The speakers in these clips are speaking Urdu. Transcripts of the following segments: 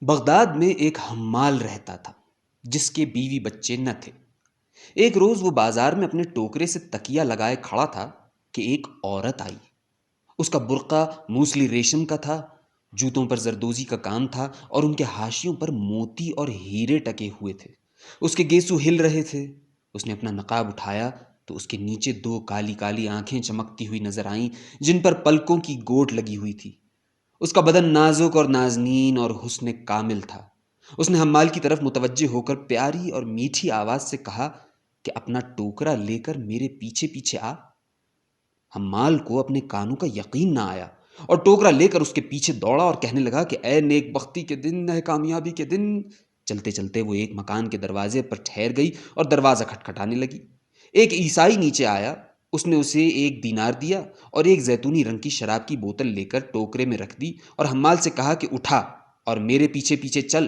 بغداد میں ایک حمال رہتا تھا جس کے بیوی بچے نہ تھے۔ ایک روز وہ بازار میں اپنے ٹوکرے سے تکیہ لگائے کھڑا تھا کہ ایک عورت آئی۔ اس کا برقع موسلی ریشم کا تھا، جوتوں پر زردوزی کا کام تھا اور ان کے حاشیوں پر موتی اور ہیرے ٹکے ہوئے تھے۔ اس کے گیسو ہل رہے تھے۔ اس نے اپنا نقاب اٹھایا تو اس کے نیچے دو کالی کالی آنکھیں چمکتی ہوئی نظر آئیں جن پر پلکوں کی گوٹ لگی ہوئی تھی۔ اس کا بدن نازک اور نازنین اور حسن کامل تھا۔ اس نے حمال کی طرف متوجہ ہو کر پیاری اور میٹھی آواز سے کہا کہ اپنا ٹوکرا لے کر میرے پیچھے پیچھے آ۔ حمال کو اپنے کانوں کا یقین نہ آیا اور ٹوکرا لے کر اس کے پیچھے دوڑا اور کہنے لگا کہ اے نیک بختی کے دن، اے کامیابی کے دن۔ چلتے چلتے وہ ایک مکان کے دروازے پر ٹھہر گئی اور دروازہ کھٹکھٹانے لگی۔ ایک عیسائی نیچے آیا، اس نے اسے 1 دینار دیا اور ایک زیتونی رنگ کی شراب کی بوتل لے کر ٹوکرے میں رکھ دی اور حمال سے کہا کہ اٹھا اور میرے پیچھے پیچھے چل۔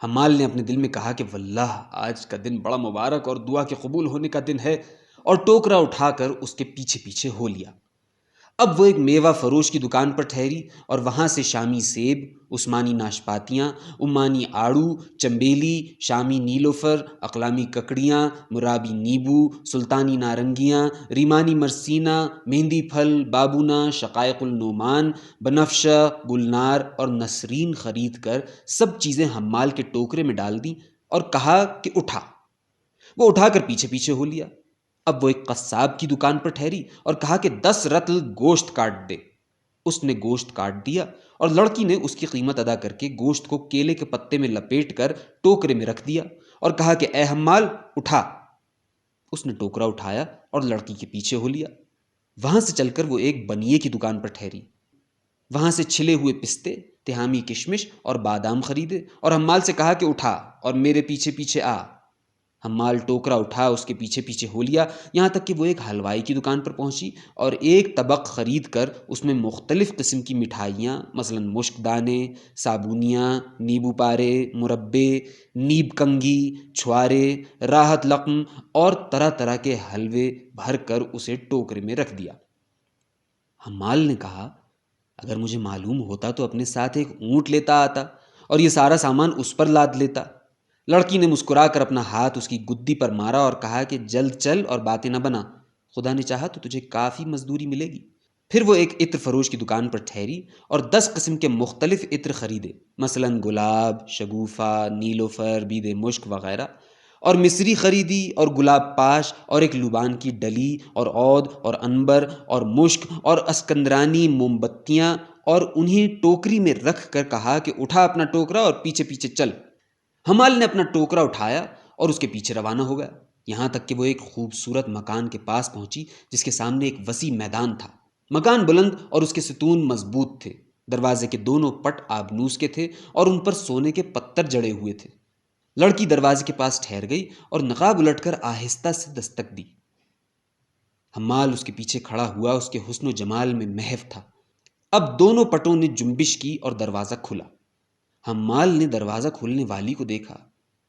حمال نے اپنے دل میں کہا کہ واللہ آج کا دن بڑا مبارک اور دعا کے قبول ہونے کا دن ہے، اور ٹوکرا اٹھا کر اس کے پیچھے پیچھے ہو لیا۔ اب وہ ایک میوہ فروش کی دکان پر ٹھہری اور وہاں سے شامی سیب، عثمانی ناشپاتیاں، عمانی آڑو، چمبیلی، شامی نیلوفر، اقلامی ککڑیاں، مرابی نیبو، سلطانی نارنگیاں، ریمانی مرسینا، مہندی پھل، بابونا، شقائق النعمان، بنفشہ، گلنار اور نسرین خرید کر سب چیزیں حمال کے ٹوکرے میں ڈال دیں اور کہا کہ اٹھا۔ وہ اٹھا کر پیچھے پیچھے ہو لیا۔ اب وہ ایک قصاب کی دکان پر ٹھہری اور کہا کہ 10 رطل گوشت کاٹ دے۔ اس نے گوشت کاٹ دیا اور لڑکی نے اس کی قیمت ادا کر کے گوشت کو کیلے کے پتے میں لپیٹ کر ٹوکرے میں رکھ دیا اور کہا کہ اے حمال اٹھا۔ اس نے ٹوکرا اٹھایا اور لڑکی کے پیچھے ہو لیا۔ وہاں سے چل کر وہ ایک بنیے کی دکان پر ٹھہری۔ وہاں سے چھلے ہوئے پستے، تہامی کشمش اور بادام خریدے اور حمال سے کہا کہ اٹھا اور میرے پیچھے پیچھے آ۔ حمال ٹوکرا اٹھا اس کے پیچھے پیچھے ہو لیا، یہاں تک کہ وہ ایک حلوائی کی دکان پر پہنچی اور ایک طبق خرید کر اس میں مختلف قسم کی مٹھائیاں، مثلا مشک دانے، صابونیاں، نیبو پارے، مربے، نیب کنگی، چھوارے، راحت لقم اور طرح طرح کے حلوے بھر کر اسے ٹوکرے میں رکھ دیا۔ حمال نے کہا اگر مجھے معلوم ہوتا تو اپنے ساتھ ایک اونٹ لیتا آتا اور یہ سارا سامان اس پر لاد لیتا۔ لڑکی نے مسکرا کر اپنا ہاتھ اس کی گدی پر مارا اور کہا کہ جلد چل اور باتیں نہ بنا، خدا نے چاہا تو تجھے کافی مزدوری ملے گی۔ پھر وہ ایک عطر فروش کی دکان پر ٹھہری اور 10 قسم کے مختلف عطر خریدے، مثلا گلاب، شگوفہ، نیلوفر، بید مشک وغیرہ، اور مصری خریدی اور گلاب پاش اور ایک لوبان کی ڈلی اور عود اور عنبر اور مشک اور اسکندرانی موم بتیاں، اور انہیں ٹوکری میں رکھ کر کہا کہ اٹھا اپنا ٹوکرا اور پیچھے پیچھے چل۔ حمال نے اپنا ٹوکرا اٹھایا اور اس کے پیچھے روانہ ہو گیا، یہاں تک کہ وہ ایک خوبصورت مکان کے پاس پہنچی جس کے سامنے ایک وسیع میدان تھا۔ مکان بلند اور اس کے ستون مضبوط تھے۔ دروازے کے دونوں پٹ آبنوس کے تھے اور ان پر سونے کے پتھر جڑے ہوئے تھے۔ لڑکی دروازے کے پاس ٹھہر گئی اور نقاب الٹ کر آہستہ سے دستک دی۔ حمال اس کے پیچھے کھڑا ہوا، اس کے حسن و جمال میں محو تھا۔ اب دونوں پٹوں نے جنبش کی اور دروازہ کھلا۔ حمال نے دروازہ کھولنے والی کو دیکھا۔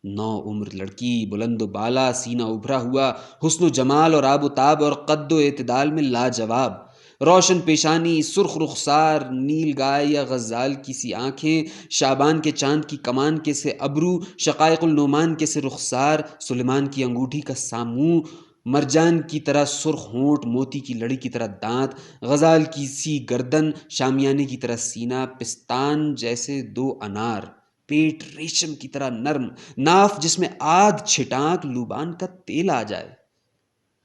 نو عمر لڑکی، بلند و بالا، سینہ ابھرا ہوا، حسن و جمال اور آب و تاب اور قد و اعتدال میں لاجواب، روشن پیشانی، سرخ رخسار، نیل گائے یا غزال کی سی آنکھیں، شعبان کے چاند کی کمان کے سے ابرو، شقائق النعمان کے سے رخسار، سلیمان کی انگوٹھی کا ساموں، مرجان کی طرح سرخ ہونٹ، موتی کی لڑی کی طرح دانت، غزال کی سی گردن، شامیانے کی طرح سینہ، پستان جیسے 2 انار، پیٹ ریشم کی طرح نرم، ناف جس میں آدھ چھٹانک لوبان کا تیل آ جائے۔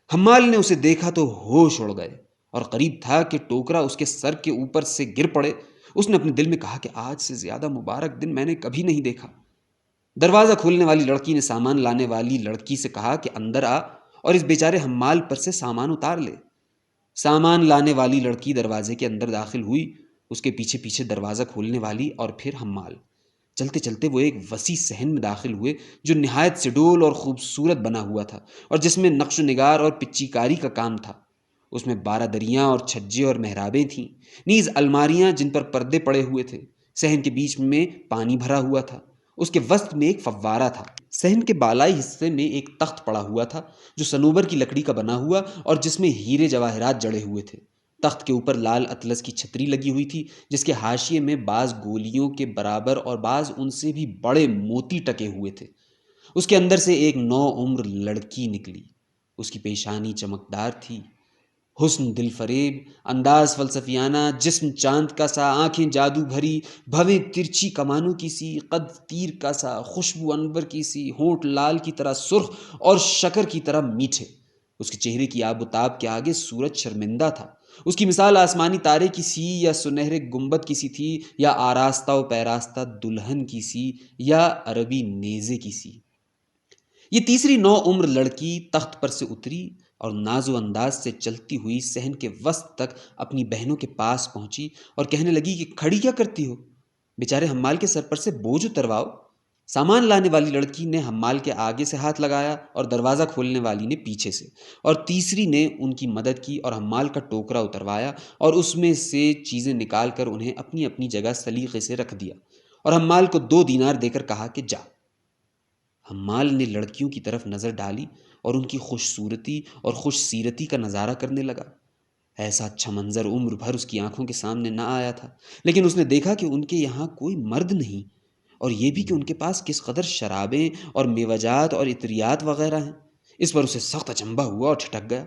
حمال نے اسے دیکھا تو ہوش اڑ گئے اور قریب تھا کہ ٹوکرا اس کے سر کے اوپر سے گر پڑے۔ اس نے اپنے دل میں کہا کہ آج سے زیادہ مبارک دن میں نے کبھی نہیں دیکھا۔ دروازہ کھولنے والی لڑکی نے سامان لانے والی لڑکی سے کہا کہ اندر آ اور اس بیچارے حمال پر سے سامان اتار لے۔ سامان لانے والی لڑکی دروازے کے اندر داخل ہوئی، اس کے پیچھے پیچھے دروازہ کھولنے والی اور پھر حمال۔ چلتے چلتے وہ ایک وسیع صحن میں داخل ہوئے جو نہایت سڈول اور خوبصورت بنا ہوا تھا اور جس میں نقش و نگار اور پچی کاری کا کام تھا۔ اس میں 12 دریاں اور چھجے اور محرابیں تھیں، نیز الماریاں جن پر پردے پڑے ہوئے تھے۔ صحن کے بیچ میں پانی بھرا ہوا تھا، اس کے وسط میں ایک فوارہ تھا۔ صحن کے بالائی حصے میں ایک تخت پڑا ہوا تھا جو صنوبر کی لکڑی کا بنا ہوا اور جس میں ہیرے جواہرات جڑے ہوئے تھے۔ تخت کے اوپر لال اطلس کی چھتری لگی ہوئی تھی، جس کے حاشیے میں بعض گولیوں کے برابر اور بعض ان سے بھی بڑے موتی ٹکے ہوئے تھے۔ اس کے اندر سے ایک نو عمر لڑکی نکلی۔ اس کی پیشانی چمکدار تھی، حسن دل فریب، انداز فلسفیانہ، جسم چاند کا سا، آنکھیں جادو بھری، بھویں ترچھی کمانوں کی سی، قد تیر کا سا، خوشبو عنبر کی سی، ہونٹ لال کی طرح سرخ اور شکر کی طرح میٹھے۔ اس کے چہرے کی آب و تاب کے آگے سورج شرمندہ تھا۔ اس کی مثال آسمانی تارے کی سی، یا سنہرے گنبد کی سی تھی، یا آراستہ و پیراستہ دلہن کی سی، یا عربی نیزے کی سی۔ یہ تیسری نو عمر لڑکی تخت پر سے اتری اور ناز و انداز سے چلتی ہوئی صحن کے وسط تک اپنی بہنوں کے پاس پہنچی اور کہنے لگی کہ کھڑی کیا کرتی ہو؟ بیچارے حمال کے سر پر سے بوجھ اترواؤ۔ سامان لانے والی لڑکی نے حمال کے آگے سے ہاتھ لگایا اور دروازہ کھولنے والی نے پیچھے سے، اور تیسری نے ان کی مدد کی اور حمال کا ٹوکرا اتروایا اور اس میں سے چیزیں نکال کر انہیں اپنی اپنی جگہ سلیقے سے رکھ دیا، اور حمال کو 2 دینار دے کر کہا کہ جا۔ حمال نے لڑکیوں کی طرف نظر ڈالی اور ان کی خوش صورتی اور خوش سیرتی کا نظارہ کرنے لگا۔ ایسا اچھا منظر عمر بھر اس کی آنکھوں کے سامنے نہ آیا تھا، لیکن اس نے دیکھا کہ ان کے یہاں کوئی مرد نہیں، اور یہ بھی کہ ان کے پاس کس قدر شرابیں اور میوجات اور عطریات وغیرہ ہیں۔ اس پر اسے سخت اچنبھا ہوا اور ٹھٹک گیا۔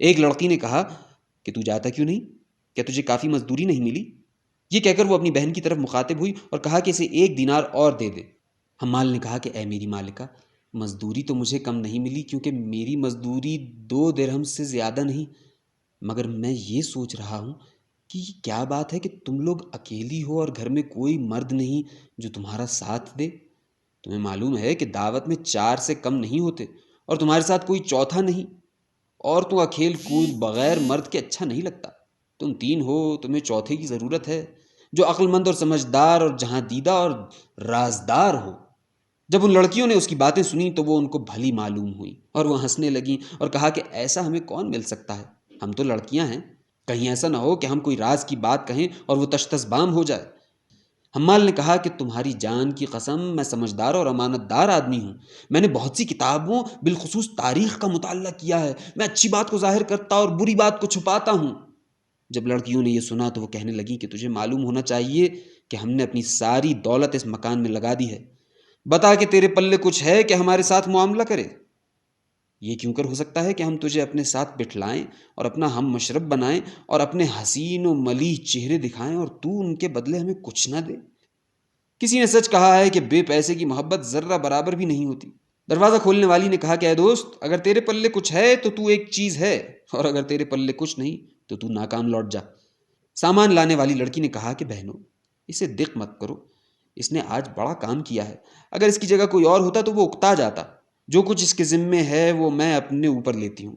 ایک لڑکی نے کہا کہ تو جاتا کیوں نہیں؟ کیا تجھے کافی مزدوری نہیں ملی؟ یہ کہہ کر وہ اپنی بہن کی طرف مخاطب ہوئی اور کہا کہ اسے 1 دینار اور دے دے۔ حمال نے کہا کہ اے میری مالکہ، مزدوری تو مجھے کم نہیں ملی، کیونکہ میری مزدوری 2 درہم سے زیادہ نہیں، مگر میں یہ سوچ رہا ہوں کہ یہ کیا بات ہے کہ تم لوگ اکیلی ہو اور گھر میں کوئی مرد نہیں جو تمہارا ساتھ دے۔ تمہیں معلوم ہے کہ دعوت میں 4 سے کم نہیں ہوتے، اور تمہارے ساتھ کوئی چوتھا نہیں، اور تو اکھیل کود بغیر مرد کے اچھا نہیں لگتا۔ تم 3 ہو، تمہیں چوتھے کی ضرورت ہے، جو عقل مند اور سمجھدار اور جہاں دیدہ اور رازدار ہو۔ جب ان لڑکیوں نے اس کی باتیں سنی تو وہ ان کو بھلی معلوم ہوئی، اور وہ ہنسنے لگیں اور کہا کہ ایسا ہمیں کون مل سکتا ہے؟ ہم تو لڑکیاں ہیں، کہیں ایسا نہ ہو کہ ہم کوئی راز کی بات کہیں اور وہ تشتس بام ہو جائے۔ حمال نے کہا کہ تمہاری جان کی قسم، میں سمجھدار اور امانت دار آدمی ہوں، میں نے بہت سی کتابوں بالخصوص تاریخ کا مطالعہ کیا ہے، میں اچھی بات کو ظاہر کرتا اور بری بات کو چھپاتا ہوں۔ جب لڑکیوں نے یہ سنا تو وہ کہنے لگیں کہ تجھے معلوم ہونا چاہیے کہ ہم نے اپنی ساری دولت اس مکان میں لگا دی ہے، بتا کہ تیرے پلے کچھ ہے کہ ہمارے ساتھ معاملہ کرے؟ یہ کیوں کر ہو سکتا ہے کہ ہم تجھے اپنے ساتھ بٹھلائیں اور اپنا ہم مشرب بنائیں اور اپنے حسین و ملیح چہرے دکھائیں، اور تو ان کے بدلے ہمیں کچھ نہ دے؟ کسی نے سچ کہا ہے کہ بے پیسے کی محبت ذرہ برابر بھی نہیں ہوتی۔ دروازہ کھولنے والی نے کہا کہ اے دوست، اگر تیرے پلے کچھ ہے تو تو ایک چیز ہے، اور اگر تیرے پلے کچھ نہیں تو تو ناکام لوٹ جا۔ سامان لانے والی لڑکی نے کہا کہ بہنوں، اسے دق مت کرو، اس نے آج بڑا کام کیا ہے، اگر اس کی جگہ کوئی اور ہوتا تو وہ اکتا جاتا۔ جو کچھ اس کے ذمے ہے وہ میں اپنے اوپر لیتی ہوں۔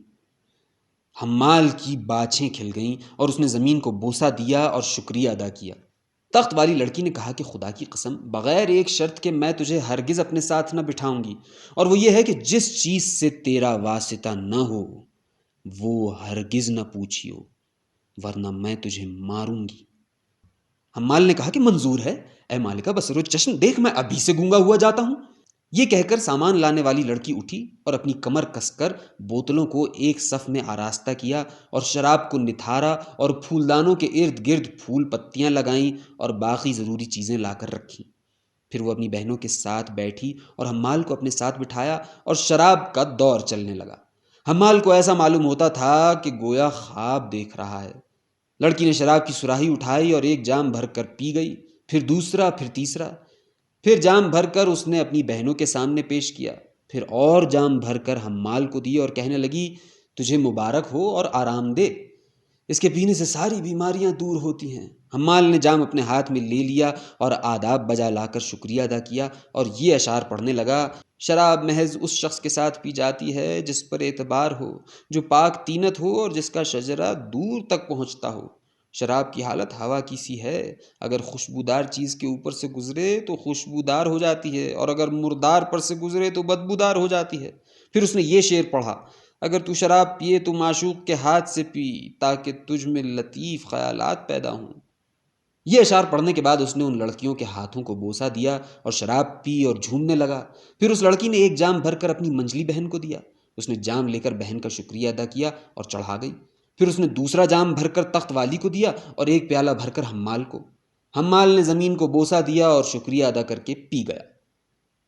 حمال کی باچھیں کھل گئیں اور اس نے زمین کو بوسہ دیا اور شکریہ ادا کیا۔ تخت والی لڑکی نے کہا کہ خدا کی قسم، بغیر ایک شرط کے میں تجھے ہرگز اپنے ساتھ نہ بٹھاؤں گی، اور وہ یہ ہے کہ جس چیز سے تیرا واسطہ نہ ہو وہ ہرگز نہ پوچھیو، ورنہ میں تجھے ماروں گی۔ حمال نے کہا کہ منظور ہے، اے مالکہ بصر و چشم، دیکھ میں ابھی سے گونگا ہوا جاتا ہوں۔ یہ کہہ کر سامان لانے والی لڑکی اٹھی اور اپنی کمر کس کر بوتلوں کو ایک صف میں آراستہ کیا اور شراب کو نتھارا اور پھولدانوں کے ارد گرد پھول پتیاں لگائیں اور باقی ضروری چیزیں لا کر رکھیں۔ پھر وہ اپنی بہنوں کے ساتھ بیٹھی اور حمال کو اپنے ساتھ بٹھایا اور شراب کا دور چلنے لگا۔ حمال کو ایسا معلوم ہوتا تھا کہ گویا خواب دیکھ رہا ہے۔ لڑکی نے شراب کی صراحی اٹھائی اور ایک جام بھر کر پی گئی، پھر دوسرا، پھر تیسرا، پھر جام بھر کر اس نے اپنی بہنوں کے سامنے پیش کیا، پھر اور جام بھر کر حمال کو دی اور کہنے لگی تجھے مبارک ہو اور آرام دے، اس کے پینے سے ساری بیماریاں دور ہوتی ہیں۔ حمال نے جام اپنے ہاتھ میں لے لیا اور آداب بجا لا کر شکریہ ادا کیا اور یہ اشعار پڑھنے لگا: شراب محض اس شخص کے ساتھ پی جاتی ہے جس پر اعتبار ہو، جو پاک طینت ہو اور جس کا شجرہ دور تک پہنچتا ہو۔ شراب کی حالت ہوا کی سی ہے، اگر خوشبودار چیز کے اوپر سے گزرے تو خوشبودار ہو جاتی ہے، اور اگر مردار پر سے گزرے تو بدبودار ہو جاتی ہے۔ پھر اس نے یہ شعر پڑھا: اگر تو شراب پیے تو معشوق کے ہاتھ سے پی، تاکہ تجھ میں لطیف خیالات پیدا ہوں۔ یہ اشعار پڑھنے کے بعد اس نے ان لڑکیوں کے ہاتھوں کو بوسہ دیا اور شراب پی اور جھومنے لگا۔ پھر اس لڑکی نے ایک جام بھر کر اپنی منجلی بہن کو دیا۔ اس نے جام لے کر بہن کا شکریہ ادا کیا اور چڑھا گئی۔ پھر اس نے دوسرا جام بھر کر تخت والی کو دیا اور ایک پیالہ بھر کر حمال کو۔ حمال نے زمین کو بوسہ دیا اور شکریہ ادا کر کے پی گیا۔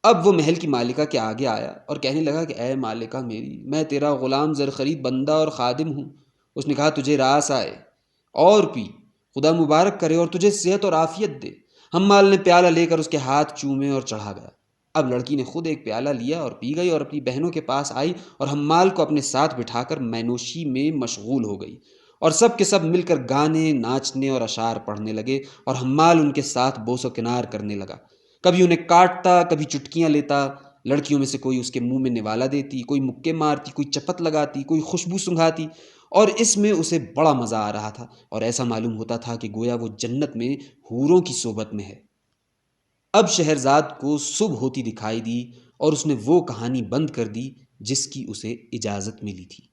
اب وہ محل کی مالکہ کے آگے آیا اور کہنے لگا کہ اے مالکہ میری، میں تیرا غلام زرخرید بندہ اور خادم ہوں۔ اس نے کہا تجھے راس آئے اور پی، خدا مبارک کرے اور تجھے صحت اور عافیت دے۔ حمال نے پیالہ لے کر اس کے ہاتھ چومے اور چڑھا گیا۔ اب لڑکی نے خود ایک پیالہ لیا اور پی گئی اور اپنی بہنوں کے پاس آئی اور حمال کو اپنے ساتھ بٹھا کر مینوشی میں مشغول ہو گئی، اور سب کے سب مل کر گانے، ناچنے اور اشعار پڑھنے لگے، اور حمال ان کے ساتھ بوس و کنار کرنے لگا۔ کبھی انہیں کاٹتا، کبھی چٹکیاں لیتا۔ لڑکیوں میں سے کوئی اس کے منہ میں نوالا دیتی، کوئی مکے مارتی، کوئی چپت لگاتی، کوئی خوشبو سنگھاتی، اور اس میں اسے بڑا مزہ آ رہا تھا، اور ایسا معلوم ہوتا تھا کہ گویا وہ جنت میں حوروں کی صحبت میں ہے۔ اب شہرزاد کو صبح ہوتی دکھائی دی اور اس نے وہ کہانی بند کر دی جس کی اسے اجازت ملی تھی۔